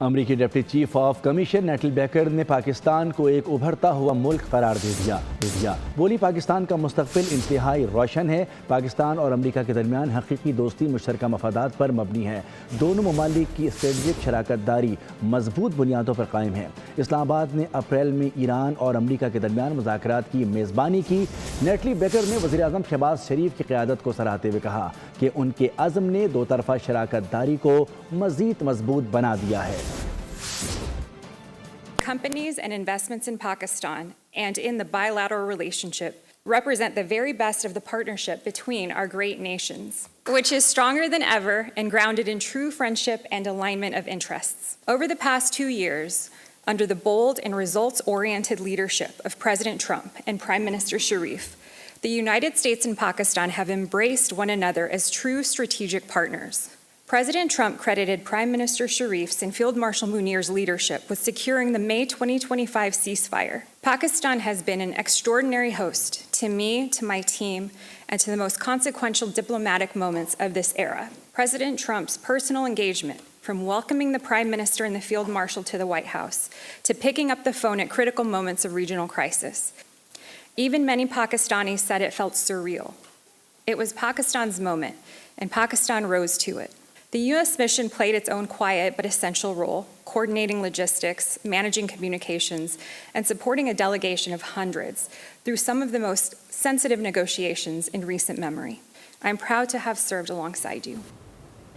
अमरीकी deputy chief of commission neatly baker ने पाकिस्तान को एक उभरता हुआ मुल्क करार दे दिया। बोली, पाकिस्तान का मुस्तकबिल इंतहाई रोशन है। पाकिस्तान और अमरीका के दरमियान हकीकी दोस्ती मुश्तरका मफादात पर मबनी है। दोनों ममालिक की स्ट्रेटजिक शराकत दारी मजबूत बुनियादों पर कायम है। इस्लामाबाद ने अप्रैल में ईरान और अमरीका के दरमियान मुज़ाकरात की मेज़बानी की। नेटली बेकर ने वज़ीर आज़म शहबाज शरीफ की क़यादत को सराहते हुए कहा कि उनके अज़्म ने दो तरफ़ा शराकत दारी को मज़ीद मजबूत बना दिया है। Companies and investments in Pakistan and in the bilateral relationship represent the very best of the partnership between our great nations, which is stronger than ever and grounded in true friendship and alignment of interests. Over the past 2 years, under the bold and results-oriented leadership of President Trump and Prime Minister Sharif, the United States and Pakistan have embraced one another as true strategic partners. President Trump credited Prime Minister Sharif's and Field Marshal Munir's leadership with securing the May 2025 ceasefire. Pakistan has been an extraordinary host to me, to my team, and to the most consequential diplomatic moments of this era. President Trump's personal engagement, from welcoming the Prime Minister and the Field Marshal to the White House, to picking up the phone at critical moments of regional crisis. Even many Pakistanis said it felt surreal. It was Pakistan's moment, and Pakistan rose to it. The U.S. mission played its own quiet but essential role, coordinating logistics, managing communications, and supporting a delegation of hundreds through some of the most sensitive negotiations in recent memory. I'm proud to have served alongside you.